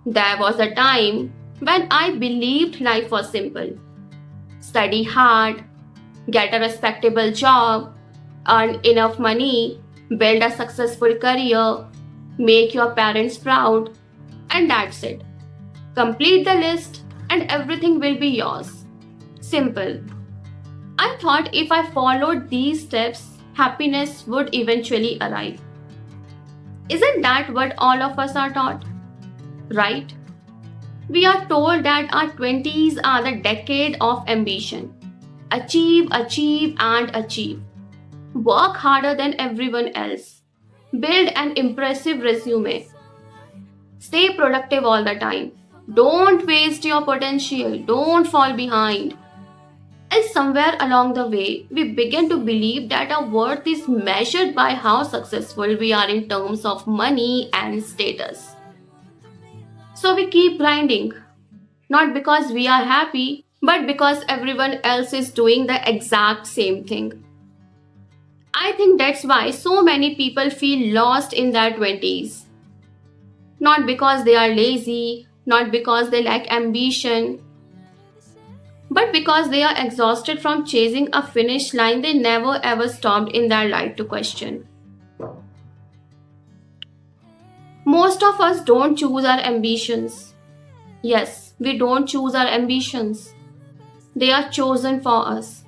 There was a time when I believed life was simple. Study hard, get a respectable job, earn enough money, build a successful career, make your parents proud, and that's it. Complete the list, and everything will be yours. Simple. I thought if I followed these steps, happiness would eventually arrive. Isn't that what all of us are taught? Right? We are told that our 20s are the decade of ambition. Achieve, achieve, and achieve. Work harder than everyone else. Build an impressive resume. Stay productive all the time. Don't waste your potential. Don't fall behind. And somewhere along the way, we begin to believe that our worth is measured by how successful we are in terms of money and status. So we keep grinding, not because we are happy, but because everyone else is doing the exact same thing. I think that's why so many people feel lost in their 20s. Not because they are lazy, not because they lack ambition, but because they are exhausted from chasing a finish line they never ever stopped in their life to question. Most of us don't choose our ambitions. Yes, we don't choose our ambitions. They are chosen for us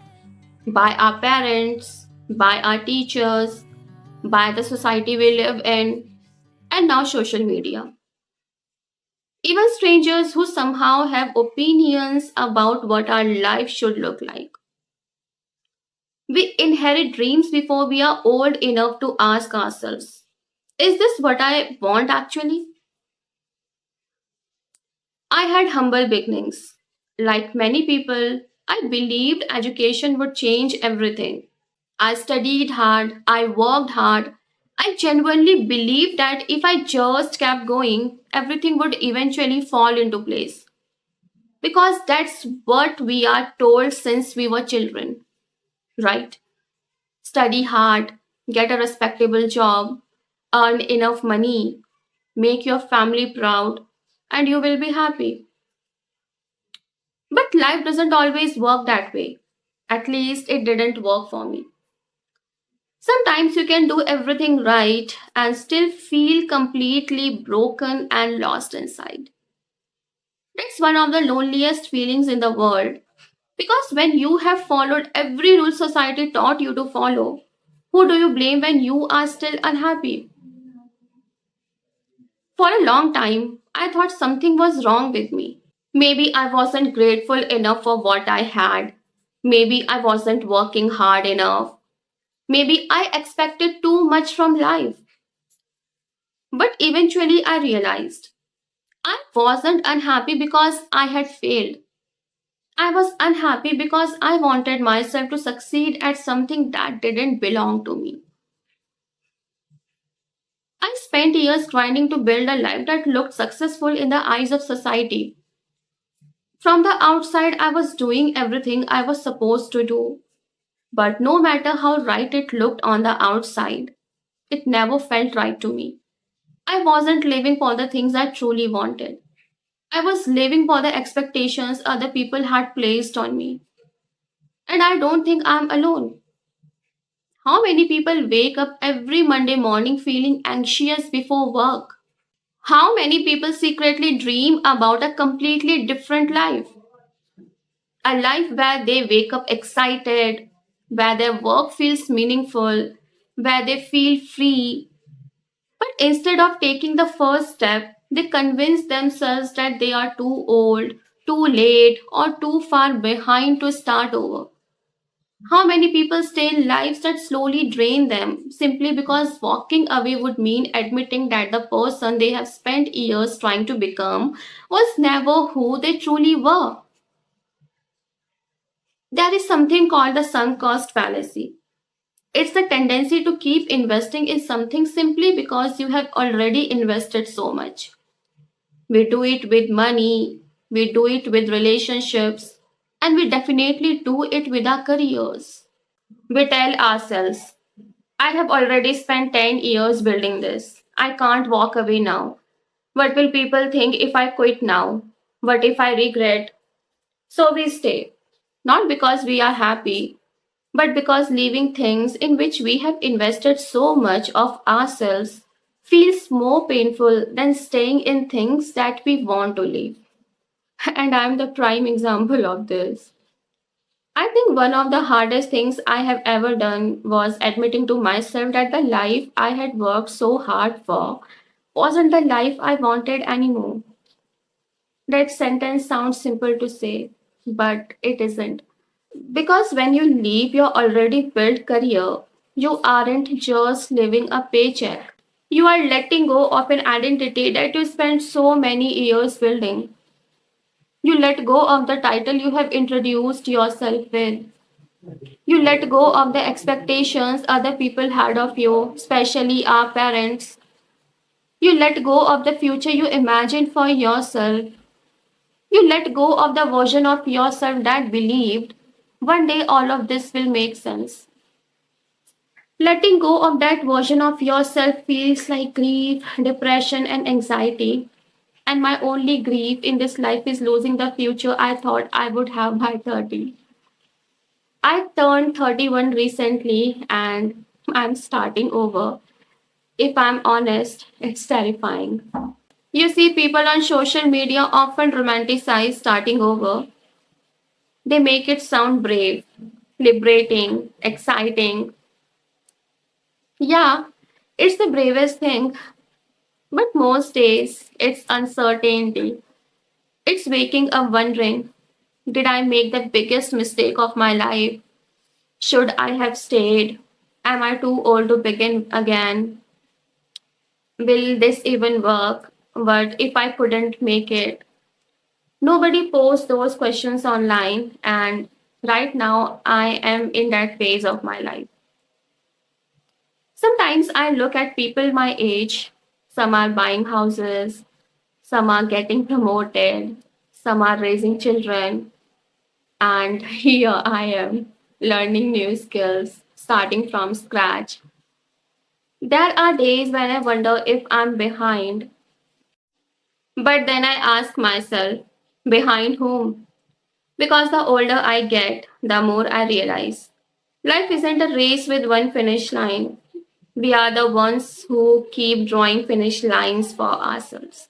by our parents, by our teachers, by the society we live in, and now social media. Even strangers who somehow have opinions about what our life should look like. We inherit dreams before we are old enough to ask ourselves, is this what I want actually? I had humble beginnings. Like many people, I believed education would change everything. I studied hard, I worked hard. I genuinely believed that if I just kept going, everything would eventually fall into place. Because that's what we are told since we were children, right? Study hard, get a respectable job, earn enough money, make your family proud, and you will be happy. But life doesn't always work that way. At least it didn't work for me. Sometimes you can do everything right and still feel completely broken and lost inside. That's one of the loneliest feelings in the world because when you have followed every rule society taught you to follow, who do you blame when you are still unhappy? For a long time, I thought something was wrong with me. Maybe I wasn't grateful enough for what I had. Maybe I wasn't working hard enough. Maybe I expected too much from life. But eventually I realized I wasn't unhappy because I had failed. I was unhappy because I wanted myself to succeed at something that didn't belong to me. I spent years grinding to build a life that looked successful in the eyes of society. From the outside, I was doing everything I was supposed to do. But no matter how right it looked on the outside, it never felt right to me. I wasn't living for the things I truly wanted. I was living for the expectations other people had placed on me. And I don't think I'm alone. How many people wake up every Monday morning feeling anxious before work? How many people secretly dream about a completely different life? A life where they wake up excited, where their work feels meaningful, where they feel free. But instead of taking the first step, they convince themselves that they are too old, too late, or too far behind to start over. How many people stay in lives that slowly drain them simply because walking away would mean admitting that the person they have spent years trying to become was never who they truly were? There is something called the sunk cost fallacy. It's the tendency to keep investing in something simply because you have already invested so much. We do it with money, we do it with relationships, and we definitely do it with our careers. We tell ourselves, I have already spent 10 years building this. I can't walk away now. What will people think if I quit now? What if I regret? So we stay. Not because we are happy, but because leaving things in which we have invested so much of ourselves feels more painful than staying in things that we want to leave. And I'm the prime example of this. I think one of the hardest things I have ever done was admitting to myself that the life I had worked so hard for wasn't the life I wanted anymore. That sentence sounds simple to say, but it isn't. Because when you leave your already built career, you aren't just living a paycheck. You are letting go of an identity that you spent so many years building. You let go of the title you have introduced yourself with. You let go of the expectations other people had of you, especially our parents. You let go of the future you imagined for yourself. You let go of the version of yourself that believed one day all of this will make sense. Letting go of that version of yourself feels like grief, depression, and anxiety. And my only grief in this life is losing the future I thought I would have by 30. I turned 31 recently and I'm starting over. If I'm honest, it's terrifying. You see, people on social media often romanticize starting over. They make it sound brave, liberating, exciting. Yeah, it's the bravest thing, but most days it's uncertainty. It's waking up wondering, did I make the biggest mistake of my life? Should I have stayed? Am I too old to begin again? Will this even work? What if I couldn't make it? Nobody posts those questions online, and right now I am in that phase of my life. Sometimes I look at people my age. Some are buying houses, some are getting promoted, some are raising children, and here I am learning new skills, starting from scratch. There are days when I wonder if I'm behind, but then I ask myself, behind whom? Because the older I get, the more I realize life isn't a race with one finish line. We are the ones who keep drawing finish lines for ourselves.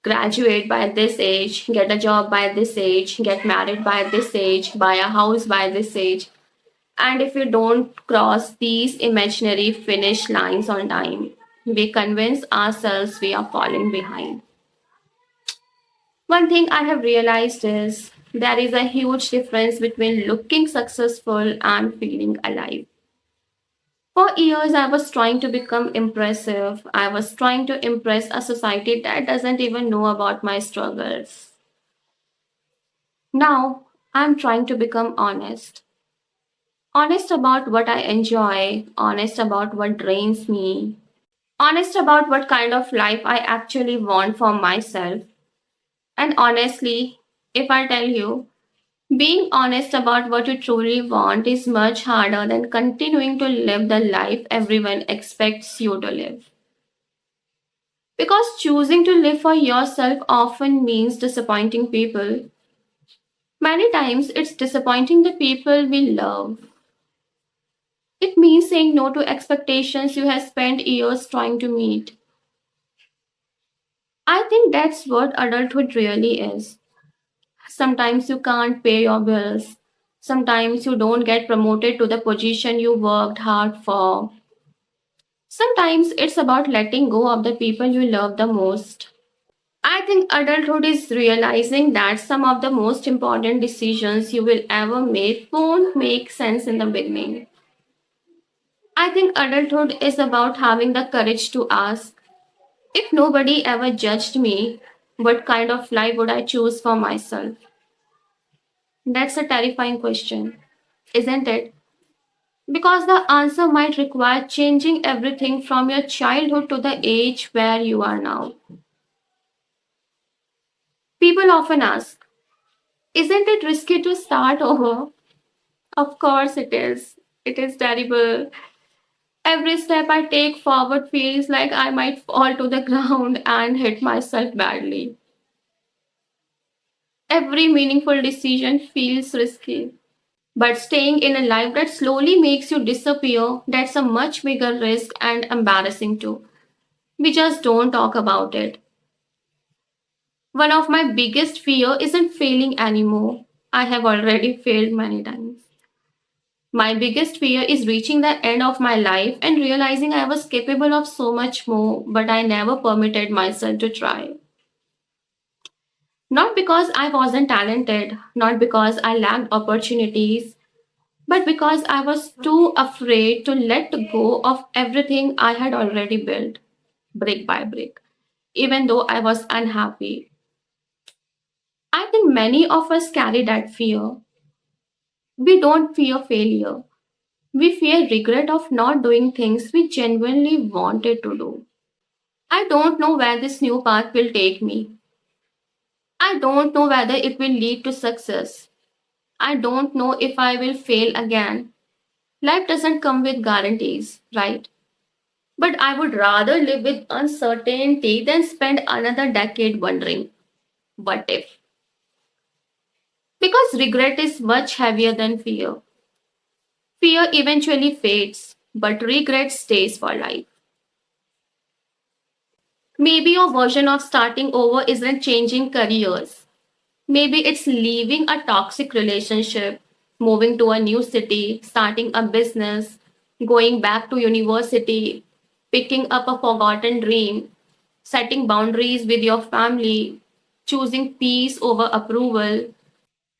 Graduate by this age, get a job by this age, get married by this age, buy a house by this age. And if we don't cross these imaginary finish lines on time, we convince ourselves we are falling behind. One thing I have realized is there is a huge difference between looking successful and feeling alive. For years, I was trying to become impressive. I was trying to impress a society that doesn't even know about my struggles. Now, I'm trying to become honest. Honest about what I enjoy, honest about what drains me, honest about what kind of life I actually want for myself. And honestly, if I tell you, being honest about what you truly want is much harder than continuing to live the life everyone expects you to live. Because choosing to live for yourself often means disappointing people. Many times it's disappointing the people we love. It means saying no to expectations you have spent years trying to meet. I think that's what adulthood really is. Sometimes you can't pay your bills. Sometimes you don't get promoted to the position you worked hard for. Sometimes it's about letting go of the people you love the most. I think adulthood is realizing that some of the most important decisions you will ever make won't make sense in the beginning. I think adulthood is about having the courage to ask, if nobody ever judged me, what kind of life would I choose for myself? That's a terrifying question, isn't it? Because the answer might require changing everything from your childhood to the age where you are now. People often ask, isn't it risky to start over? Of course it is. It is terrible. Every step I take forward feels like I might fall to the ground and hit myself badly. Every meaningful decision feels risky. But staying in a life that slowly makes you disappear, that's a much bigger risk and embarrassing too. We just don't talk about it. One of my biggest fear isn't failing anymore. I have already failed many times. My biggest fear is reaching the end of my life and realizing I was capable of so much more, but I never permitted myself to try. Not because I wasn't talented, not because I lacked opportunities, but because I was too afraid to let go of everything I had already built, brick by brick, even though I was unhappy. I think many of us carry that fear. We don't fear failure. We fear regret of not doing things we genuinely wanted to do. I don't know where this new path will take me. I don't know whether it will lead to success. I don't know if I will fail again. Life doesn't come with guarantees, right? But I would rather live with uncertainty than spend another decade wondering, what if? Because regret is much heavier than fear. Fear eventually fades, but regret stays for life. Maybe your version of starting over isn't changing careers. Maybe it's leaving a toxic relationship, moving to a new city, starting a business, going back to university, picking up a forgotten dream, setting boundaries with your family, choosing peace over approval.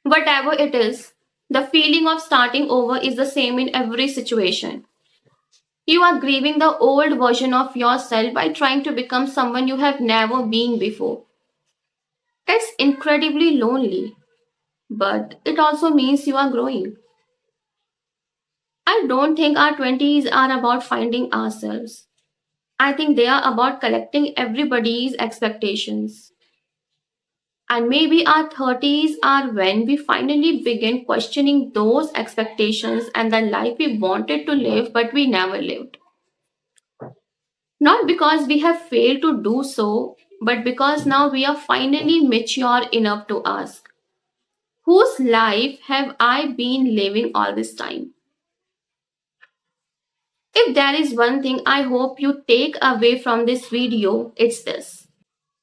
Whatever it is, the feeling of starting over is the same in every situation. You are grieving the old version of yourself by trying to become someone you have never been before. That's incredibly lonely, but it also means you are growing. I don't think our 20s are about finding ourselves. I think they are about collecting everybody's expectations. And maybe our 30s are when we finally begin questioning those expectations and the life we wanted to live but we never lived. Not because we have failed to do so, but because now we are finally mature enough to ask, whose life have I been living all this time? If there is one thing I hope you take away from this video, it's this.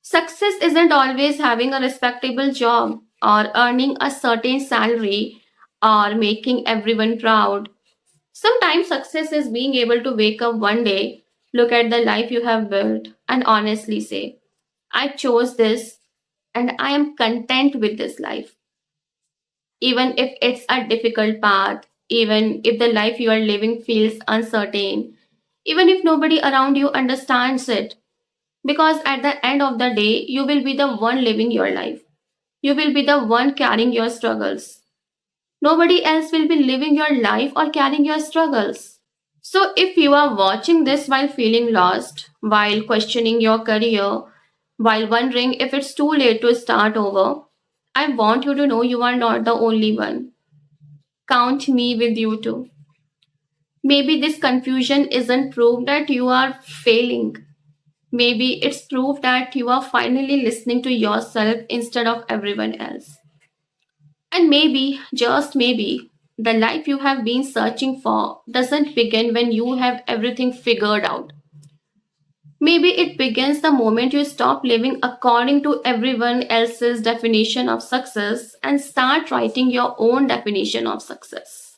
Success isn't always having a respectable job or earning a certain salary or making everyone proud. Sometimes success is being able to wake up one day, look at the life you have built, and honestly say, I chose this and I am content with this life. Even if it's a difficult path, even if the life you are living feels uncertain, even if nobody around you understands it, because at the end of the day, you will be the one living your life. You will be the one carrying your struggles. Nobody else will be living your life or carrying your struggles. So, if you are watching this while feeling lost, while questioning your career, while wondering if it's too late to start over, I want you to know you are not the only one. Count me with you too. Maybe this confusion isn't proof that you are failing. Maybe it's proof that you are finally listening to yourself instead of everyone else. And maybe, just maybe, the life you have been searching for doesn't begin when you have everything figured out. Maybe it begins the moment you stop living according to everyone else's definition of success and start writing your own definition of success.